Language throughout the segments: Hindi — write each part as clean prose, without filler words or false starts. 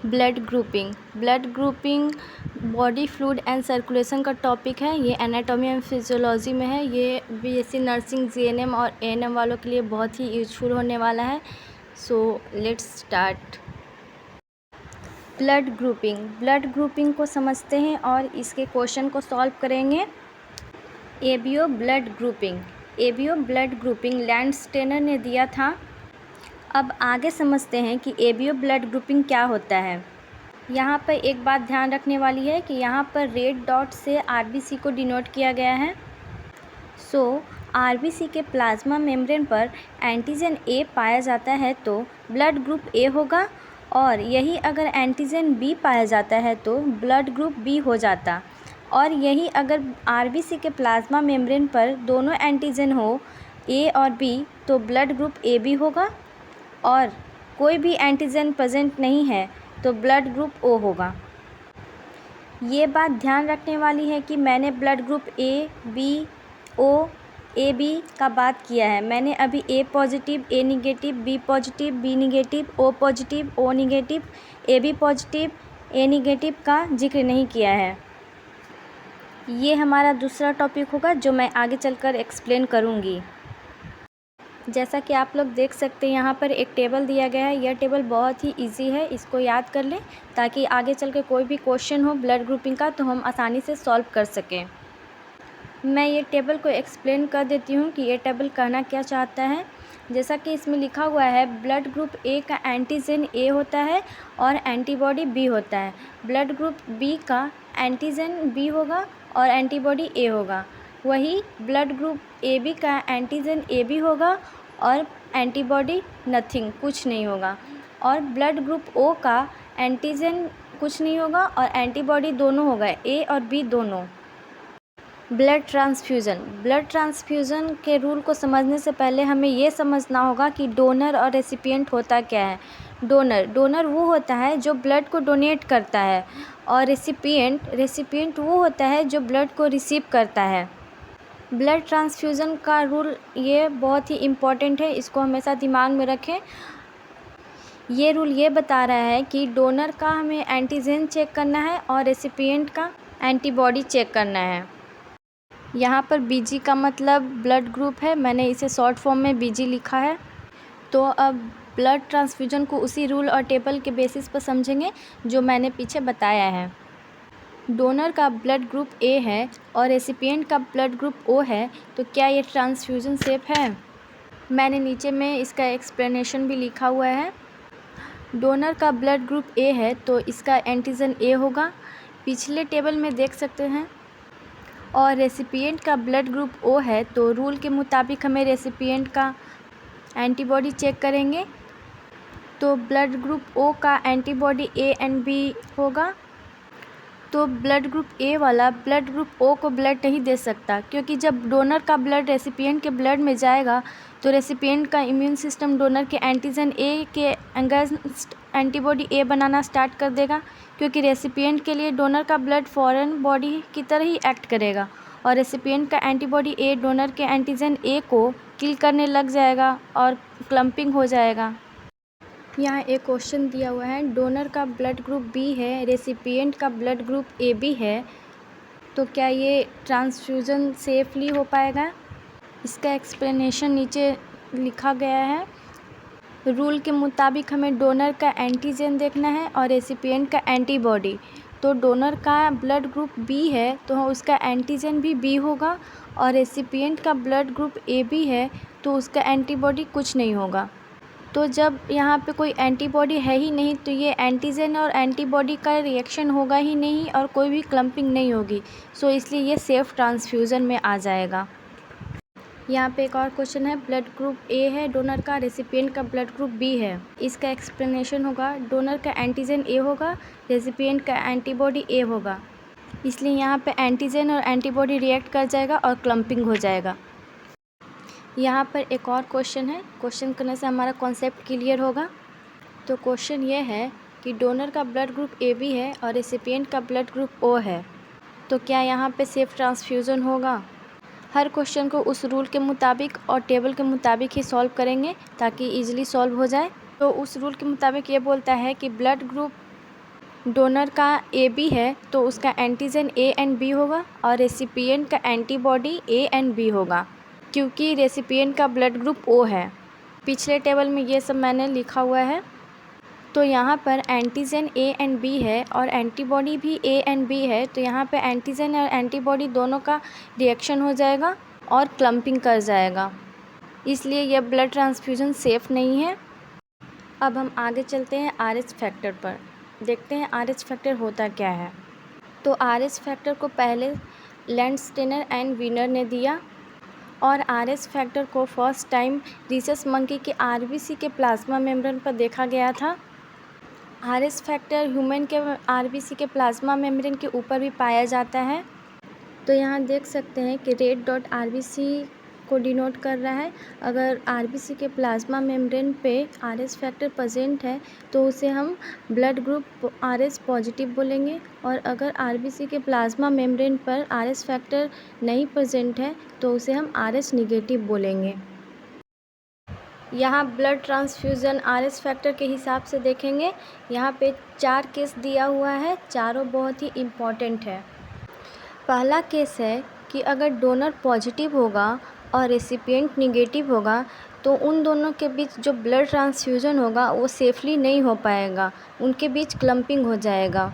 Blood grouping body fluid and circulation का टॉपिक है। ये एनाटॉमी एंड फिजियोलॉजी में है। ये बीएससी नर्सिंग, जीएनएम और एएनएम वालों के लिए बहुत ही यूजफुल होने वाला है। So let's start. Blood grouping को समझते हैं और इसके क्वेश्चन को सॉल्व करेंगे। एबीओ ब्लड ग्रुपिंग लैंडस्टेनर ने दिया था। अब आगे समझते हैं कि एबीओ ब्लड ग्रुपिंग क्या होता है। यहाँ पर एक बात ध्यान रखने वाली है कि यहाँ पर रेड डॉट से आरबीसी को डिनोट किया गया है। सो आरबीसी के प्लाज्मा मेम्ब्रेन पर एंटीजन ए पाया जाता है तो ब्लड ग्रुप ए होगा, और यही अगर एंटीजन बी पाया जाता है तो ब्लड ग्रुप बी हो जाता। और यही अगर आरबीसी के प्लाज्मा मेम्ब्रेन पर दोनों एंटीजन हो ए और बी तो ब्लड ग्रुप ए बी होगा, और कोई भी एंटीजन प्रेजेंट नहीं है तो ब्लड ग्रुप ओ होगा। ये बात ध्यान रखने वाली है कि मैंने blood group A B O A B का बात किया है। मैंने अभी A positive, A negative, B positive, B negative, O positive, O negative, A B positive, A negative का जिक्र नहीं किया है। ये हमारा दूसरा टॉपिक होगा जो मैं आगे चलकर एक्सप्लेन करूँगी। जैसा कि आप लोग देख सकते हैं यहाँ पर एक टेबल दिया गया है। यह टेबल बहुत ही इजी है, इसको याद कर लें ताकि आगे चल के कोई भी क्वेश्चन हो ब्लड ग्रुपिंग का तो हम आसानी से सॉल्व कर सकें। मैं ये टेबल को एक्सप्लेन कर देती हूँ कि ये टेबल कहना क्या चाहता है। जैसा कि इसमें लिखा हुआ है, ब्लड ग्रुप ए का एंटीजन ए होता है और एंटीबॉडी बी होता है। ब्लड ग्रुप बी का एंटीजन बी होगा और एंटीबॉडी ए होगा। वही ब्लड ग्रुप ए बी का एंटीजन ए बी होगा और एंटीबॉडी नथिंग, कुछ नहीं होगा। और ब्लड ग्रुप ओ का एंटीजन कुछ नहीं होगा और एंटीबॉडी दोनों होगा, ए और बी दोनों। ब्लड ट्रांसफ्यूज़न के रूल को समझने से पहले हमें ये समझना होगा कि डोनर और रेसिपिएंट होता क्या है। डोनर वो होता है जो ब्लड को डोनेट करता है, और रेसिपिएंट वो होता है जो ब्लड को रिसीव करता है। ब्लड ट्रांसफ्यूज़न का रूल ये बहुत ही इम्पॉर्टेंट है, इसको हमेशा दिमाग में रखें। ये रूल ये बता रहा है कि डोनर का हमें एंटीजन चेक करना है और रेसिपिएंट का एंटीबॉडी चेक करना है। यहाँ पर बीजी का मतलब ब्लड ग्रुप है, मैंने इसे शॉर्ट फॉर्म में बीजी लिखा है। तो अब ब्लड ट्रांसफ्यूजन को उसी रूल और टेबल के बेसिस पर समझेंगे जो मैंने पीछे बताया है। डोनर का ब्लड ग्रुप ए है और रेसिपिएंट का ब्लड ग्रुप ओ है, तो क्या ये ट्रांसफ्यूजन सेफ है? मैंने नीचे में इसका एक्सप्लेनेशन भी लिखा हुआ है। डोनर का ब्लड ग्रुप ए है तो इसका एंटीजन ए होगा, पिछले टेबल में देख सकते हैं। और रेसिपिएंट का ब्लड ग्रुप ओ है तो रूल के मुताबिक हमें रेसिपिएंट का एंटीबॉडी चेक करेंगे, तो ब्लड ग्रुप ओ का एंटीबॉडी ए एंड बी होगा। तो ब्लड ग्रुप ए वाला ब्लड ग्रुप ओ को ब्लड नहीं दे सकता, क्योंकि जब डोनर का ब्लड रेसिपिएंट के ब्लड में जाएगा तो रेसिपिएंट का इम्यून सिस्टम डोनर के एंटीजन ए के अगेंस्ट एंटीबॉडी ए बनाना स्टार्ट कर देगा, क्योंकि रेसिपिएंट के लिए डोनर का ब्लड फॉरेन बॉडी की तरह ही एक्ट करेगा, और रेसिपिएंट का एंटीबॉडी ए डोनर के एंटीजन ए को किल करने लग जाएगा और क्लम्पिंग हो जाएगा। यहाँ एक क्वेश्चन दिया हुआ है, डोनर का ब्लड ग्रुप बी है, रेसिपिएंट का ब्लड ग्रुप ए बी है, तो क्या ये ट्रांसफ्यूज़न सेफली हो पाएगा? इसका एक्सप्लेनेशन नीचे लिखा गया है। रूल के मुताबिक हमें डोनर का एंटीजन देखना है और रेसिपिएंट का एंटीबॉडी। तो डोनर का ब्लड ग्रुप बी है तो उसका एंटीजन भी बी होगा, और रेसिपिएंट का ब्लड ग्रुप ए बी है तो उसका एंटीबॉडी कुछ नहीं होगा। तो जब यहाँ पे कोई एंटीबॉडी है ही नहीं तो ये एंटीजन और एंटीबॉडी का रिएक्शन होगा ही नहीं और कोई भी क्लम्पिंग नहीं होगी, सो इसलिए ये सेफ़ ट्रांसफ्यूज़न में आ जाएगा। यहाँ पे एक और क्वेश्चन है, ब्लड ग्रुप ए है डोनर का, रेसिपिएंट का ब्लड ग्रुप बी है। इसका एक्सप्लेनेशन होगा, डोनर का एंटीजन ए होगा, रेसिपिएंट का एंटीबॉडी ए होगा, इसलिए यहाँ पे एंटीजन और एंटीबॉडी रिएक्ट कर जाएगा और क्लम्पिंग हो जाएगा। यहाँ पर एक और क्वेश्चन है, क्वेश्चन करने से हमारा कॉन्सेप्ट क्लियर होगा। तो क्वेश्चन ये है कि डोनर का ब्लड ग्रुप ए बी है और रेसिपिएंट का ब्लड ग्रुप ओ है, तो क्या यहाँ पे सेफ़ ट्रांसफ्यूज़न होगा? हर क्वेश्चन को उस रूल के मुताबिक और टेबल के मुताबिक ही सॉल्व करेंगे ताकि इजीली सॉल्व हो जाए। तो उस रूल के मुताबिक ये बोलता है कि ब्लड ग्रुप डोनर का AB है तो उसका एंटीजन A एंड B होगा और रेसिपिएंट का एंटीबॉडी A एंड B होगा, क्योंकि रेसिपिएंट का ब्लड ग्रुप O है। पिछले टेबल में ये सब मैंने लिखा हुआ है। तो यहाँ पर एंटीजन A एंड B है और एंटीबॉडी भी A एंड B है, तो यहाँ पे एंटीजन और एंटीबॉडी दोनों का रिएक्शन हो जाएगा और क्लम्पिंग कर जाएगा, इसलिए यह ब्लड ट्रांसफ्यूज़न सेफ़ नहीं है। अब हम आगे चलते हैं RH फैक्टर पर, देखते हैं RH फैक्टर होता क्या है। तो RH फैक्टर को पहले लैंडस्टेनर एंड वीनर ने दिया और RH फैक्टर को फर्स्ट टाइम रीसस मंकी के RBC के प्लाज्मा मेम्ब्रेन पर देखा गया था। RH फैक्टर ह्यूमन के RBC के प्लाज्मा मेम्ब्रेन के ऊपर भी पाया जाता है। तो यहाँ देख सकते हैं कि रेड डॉट RBC को डिनोट कर रहा है। अगर RBC के प्लाज्मा मेम्ब्रेन पे RH फैक्टर प्रेजेंट है तो उसे हम ब्लड ग्रुप RH पॉजिटिव बोलेंगे, और अगर RBC के प्लाज्मा मेम्ब्रेन पर RH फैक्टर नहीं प्रेजेंट है तो उसे हम RH निगेटिव बोलेंगे। यहाँ ब्लड ट्रांसफ्यूज़न RH फैक्टर के हिसाब से देखेंगे। यहाँ पे 4 केस दिया हुआ है, चारों बहुत ही इम्पॉर्टेंट है। पहला केस है कि अगर डोनर पॉजिटिव होगा और रेसिपिएंट निगेटिव होगा तो उन दोनों के बीच जो ब्लड ट्रांसफ्यूज़न होगा वो सेफली नहीं हो पाएगा, उनके बीच क्लम्पिंग हो जाएगा।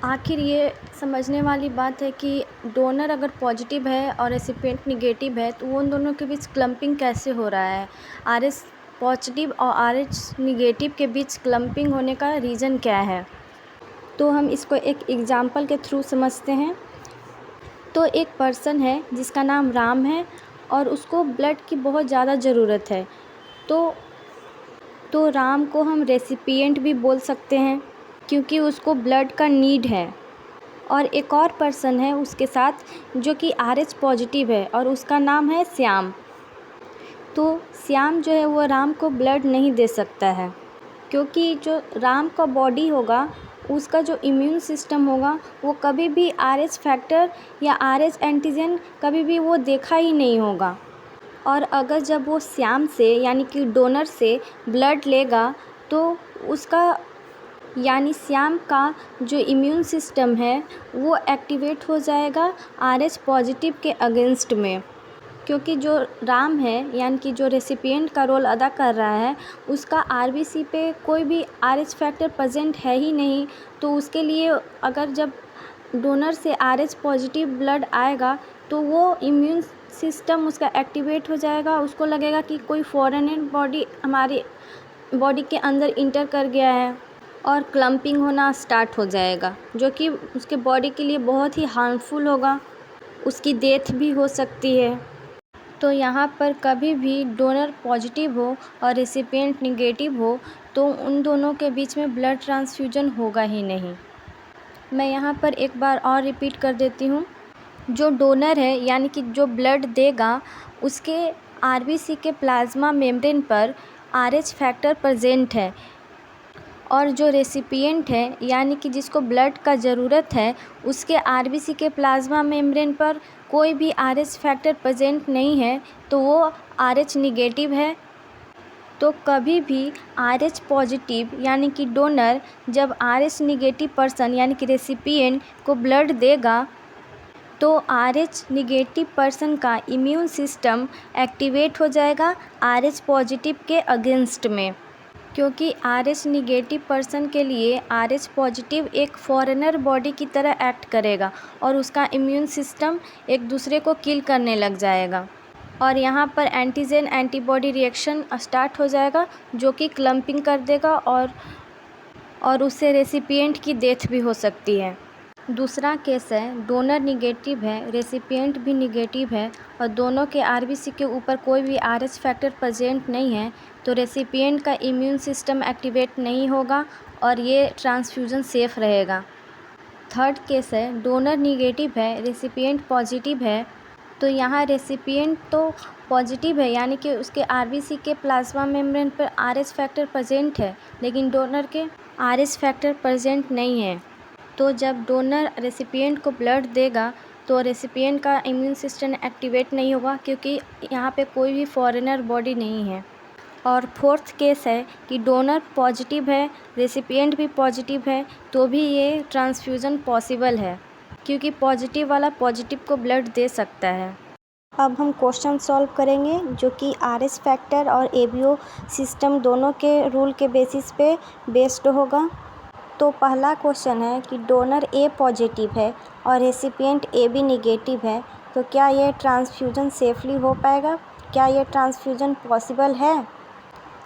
आखिर ये समझने वाली बात है कि डोनर अगर पॉजिटिव है और रेसिपिएंट निगेटिव है तो उन दोनों के बीच क्लम्पिंग कैसे हो रहा है। RH पॉजिटिव और RH निगेटिव के बीच क्लम्पिंग होने का रीज़न क्या है, तो हम इसको एक एग्ज़ाम्पल के थ्रू समझते हैं। तो एक पर्सन है जिसका नाम राम है और उसको ब्लड की बहुत ज़्यादा ज़रूरत है, तो राम को हम रेसिपिएंट भी बोल सकते हैं क्योंकि उसको ब्लड का नीड है। और एक और पर्सन है उसके साथ जो कि RH पॉजिटिव है और उसका नाम है श्याम। तो श्याम जो है वो राम को ब्लड नहीं दे सकता है, क्योंकि जो राम का बॉडी होगा उसका जो इम्यून सिस्टम होगा वो कभी भी RH फैक्टर या RH एंटीजन कभी भी वो देखा ही नहीं होगा। और अगर जब वो श्याम से यानी कि डोनर से ब्लड लेगा तो उसका यानी श्याम का जो इम्यून सिस्टम है वो एक्टिवेट हो जाएगा RH पॉजिटिव के अगेंस्ट में, क्योंकि जो राम है यानी कि जो रेसिपिएंट का रोल अदा कर रहा है उसका RBC पे कोई भी RH फैक्टर प्रेजेंट है ही नहीं। तो उसके लिए अगर जब डोनर से RH पॉजिटिव ब्लड आएगा तो वो इम्यून सिस्टम उसका एक्टिवेट हो जाएगा, उसको लगेगा कि कोई फॉरेन बॉडी हमारी बॉडी के अंदर इंटर कर गया है और क्लम्पिंग होना स्टार्ट हो जाएगा, जो कि उसके बॉडी के लिए बहुत ही हार्मफुल होगा, उसकी डेथ भी हो सकती है। तो यहाँ पर कभी भी डोनर पॉजिटिव हो और रेसिपिएंट निगेटिव हो तो उन दोनों के बीच में ब्लड ट्रांसफ्यूजन होगा ही नहीं। मैं यहाँ पर एक बार और रिपीट कर देती हूँ। जो डोनर है यानी कि जो ब्लड देगा उसके RBC के प्लाज्मा मेम्ब्रेन पर RH फैक्टर प्रेजेंट है, और जो रेसिपिएंट है यानी कि जिसको ब्लड का ज़रूरत है उसके RBC के प्लाज्मा मेम्ब्रेन पर कोई भी RH फैक्टर प्रेजेंट नहीं है, तो वो RH निगेटिव है। तो कभी भी RH पॉजिटिव यानी कि डोनर जब RH निगेटिव पर्सन यानी कि रेसिपिएंट को ब्लड देगा तो RH निगेटिव पर्सन का इम्यून सिस्टम एक्टिवेट हो जाएगा RH पॉजिटिव के अगेंस्ट में, क्योंकि RH निगेटिव पर्सन के लिए RH पॉजिटिव एक फॉरेनर बॉडी की तरह एक्ट करेगा और उसका इम्यून सिस्टम एक दूसरे को किल करने लग जाएगा, और यहाँ पर एंटीजन एंटीबॉडी रिएक्शन स्टार्ट हो जाएगा जो कि क्लम्पिंग कर देगा और उससे रेसिपिएंट की डेथ भी हो सकती है। दूसरा केस है डोनर निगेटिव है, रेसिपिएंट भी निगेटिव है और दोनों के RBC के ऊपर कोई भी RH फैक्टर प्रेजेंट नहीं है, तो रेसिपिएंट का इम्यून सिस्टम एक्टिवेट नहीं होगा और ये ट्रांसफ्यूज़न सेफ़ रहेगा। थर्ड केस है डोनर निगेटिव है, रेसिपिएंट पॉजिटिव है, तो यहाँ रेसिपिएंट तो पॉजिटिव है यानी कि उसके RBC के प्लाज्मा मेम्ब्रेन पर RH फैक्टर प्रेजेंट है, लेकिन डोनर के RH फैक्टर प्रेजेंट नहीं है। तो जब डोनर रेसिपिएंट को ब्लड देगा तो रेसिपिएंट का इम्यून सिस्टम एक्टिवेट नहीं होगा, क्योंकि यहाँ पे कोई भी फॉरेनर बॉडी नहीं है। और फोर्थ केस है कि डोनर पॉजिटिव है, रेसिपिएंट भी पॉजिटिव है, तो भी ये ट्रांसफ्यूज़न पॉसिबल है, क्योंकि पॉजिटिव वाला पॉजिटिव को ब्लड दे सकता है। अब हम क्वेश्चन सॉल्व करेंगे जो कि आरएच फैक्टर और एबीओ सिस्टम दोनों के रूल के बेसिस पे बेस्ड होगा। तो पहला क्वेश्चन है कि डोनर ए पॉजिटिव है और रेसिपिएंट ए बी निगेटिव है, तो क्या ये ट्रांसफ्यूजन सेफली हो पाएगा? क्या ये ट्रांसफ्यूजन पॉसिबल है?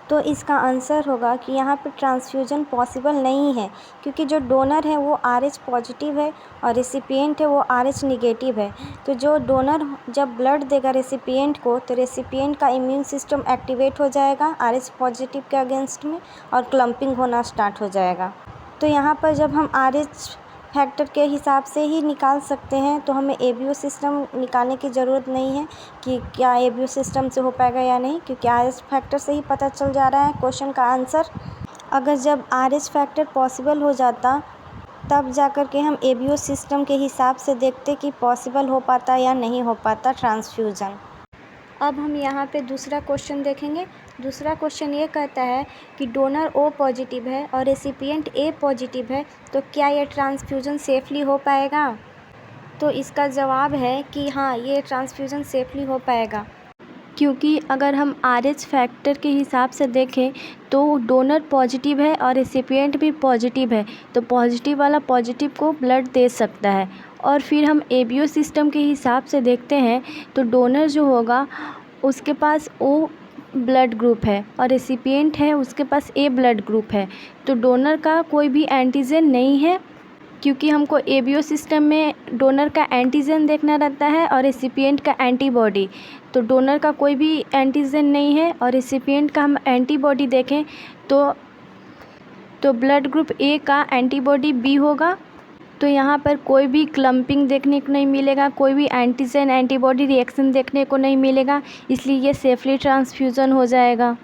तो इसका आंसर होगा कि यहाँ पे ट्रांसफ्यूजन पॉसिबल नहीं है, क्योंकि जो डोनर है वो आरएच पॉजिटिव है और रेसिपिएंट है वो आरएच निगेटिव है। तो जो डोनर जब ब्लड देगा रेसिपिएंट को, तो रेसिपिएंट का इम्यून सिस्टम एक्टिवेट हो जाएगा आरएच पॉजिटिव के अगेंस्ट में और क्लम्पिंग होना स्टार्ट हो जाएगा। तो यहाँ पर जब हम आरएच फैक्टर के हिसाब से ही निकाल सकते हैं, तो हमें एबीओ सिस्टम निकालने की ज़रूरत नहीं है कि क्या एबीओ सिस्टम से हो पाएगा या नहीं, क्योंकि आरएच फैक्टर से ही पता चल जा रहा है क्वेश्चन का आंसर। अगर जब आरएच फैक्टर पॉसिबल हो जाता, तब जाकर के हम एबीओ सिस्टम के हिसाब से देखते कि पॉसिबल हो पाता या नहीं हो पाता ट्रांसफ्यूज़न। अब हम यहाँ पे दूसरा क्वेश्चन देखेंगे। दूसरा क्वेश्चन ये कहता है कि डोनर ओ पॉजिटिव है और रेसिपिएंट ए पॉजिटिव है, तो क्या ये ट्रांसफ्यूज़न सेफली हो पाएगा? तो इसका जवाब है कि हाँ, ये ट्रांसफ्यूज़न सेफली हो पाएगा, क्योंकि अगर हम आरएच फैक्टर के हिसाब से देखें तो डोनर पॉजिटिव है और रेसिपिएंट भी पॉजिटिव है, तो पॉजिटिव वाला पॉजिटिव को ब्लड दे सकता है। और फिर हम एबीओ सिस्टम के हिसाब से देखते हैं तो डोनर जो होगा उसके पास ओ ब्लड ग्रुप है और रेसिपिएंट है उसके पास ए ब्लड ग्रुप है, तो डोनर का कोई भी एंटीजन नहीं है, क्योंकि हमको एबीओ सिस्टम में डोनर का एंटीजन देखना रहता है और रेसिपिएंट का एंटीबॉडी। तो डोनर का कोई भी एंटीजन नहीं है और रेसिपिएंट का हम एंटीबॉडी देखें तो ब्लड ग्रुप ए का एंटीबॉडी बी होगा। तो यहाँ पर कोई भी क्लम्पिंग देखने को नहीं मिलेगा, कोई भी एंटीजन एंटीबॉडी रिएक्शन देखने को नहीं मिलेगा, इसलिए ये सेफली ट्रांसफ्यूज़न हो जाएगा।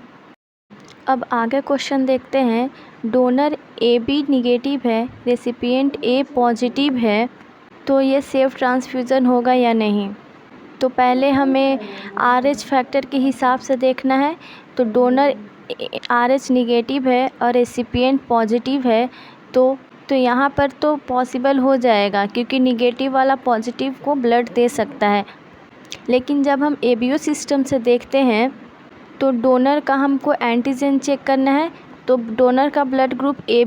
अब आगे क्वेश्चन देखते हैं। डोनर ए बी निगेटिव है, रेसिपिएंट ए पॉजिटिव है, तो ये सेफ ट्रांसफ्यूज़न होगा या नहीं? तो पहले हमें आरएच फैक्टर के हिसाब से देखना है। तो डोनर आरएच निगेटिव है और रेसिपिएंट पॉजिटिव है, तो यहाँ पर तो पॉसिबल हो जाएगा, क्योंकि निगेटिव वाला पॉजिटिव को ब्लड दे सकता है। लेकिन जब हम एबीओ सिस्टम से देखते हैं तो डोनर का हमको एंटीजन चेक करना है। तो डोनर का ब्लड ग्रुप ए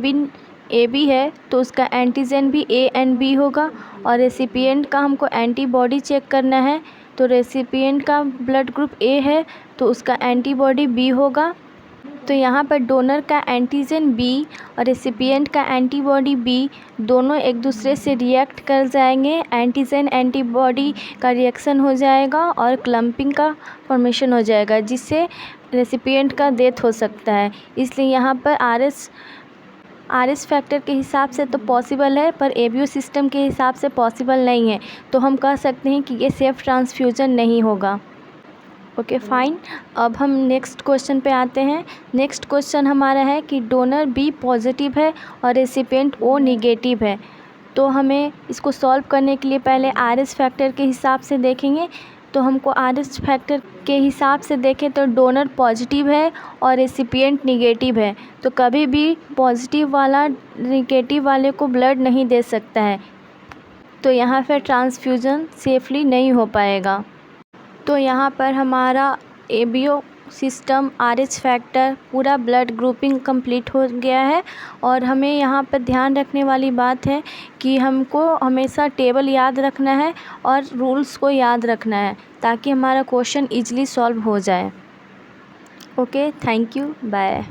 बी है, तो उसका एंटीजन भी ए एंड बी होगा। और रेसिपिएंट का हमको एंटीबॉडी चेक करना है। तो रेसिपिएंट का ब्लड ग्रुप ए है, तो उसका एंटीबॉडी बी होगा। तो यहाँ पर डोनर का एंटीजन बी और रेसिपिएंट का एंटीबॉडी बी दोनों एक दूसरे से रिएक्ट कर जाएंगे, एंटीजन एंटीबॉडी का रिएक्शन हो जाएगा और क्लम्पिंग का फॉर्मेशन हो जाएगा, जिससे रेसिपिएंट का डेथ हो सकता है। इसलिए यहाँ पर आरएच फैक्टर के हिसाब से तो पॉसिबल है, पर एबीओ सिस्टम के हिसाब से पॉसिबल नहीं है, तो हम कह सकते हैं कि ये सेफ ट्रांसफ्यूज़न नहीं होगा। Okay fine. अब हम नेक्स्ट क्वेश्चन पे आते हैं। नेक्स्ट क्वेश्चन हमारा है कि डोनर बी पॉजिटिव है और रेसिपिएंट ओ निगेटिव है, तो हमें इसको सॉल्व करने के लिए पहले आरएच फैक्टर के हिसाब से देखेंगे। तो हमको आरएच फैक्टर के हिसाब से देखें तो डोनर पॉजिटिव है और रेसिपिएंट निगेटिव है, तो कभी भी पॉजिटिव वाला निगेटिव वाले को ब्लड नहीं दे सकता है, तो यहाँ पर ट्रांसफ्यूज़न सेफली नहीं हो पाएगा। तो यहाँ पर हमारा एबीओ सिस्टम आरएच फैक्टर पूरा ब्लड ग्रुपिंग कंप्लीट हो गया है। और हमें यहाँ पर ध्यान रखने वाली बात है कि हमको हमेशा टेबल याद रखना है और रूल्स को याद रखना है, ताकि हमारा क्वेश्चन ईजिली सॉल्व हो जाए। Okay, thank you, bye.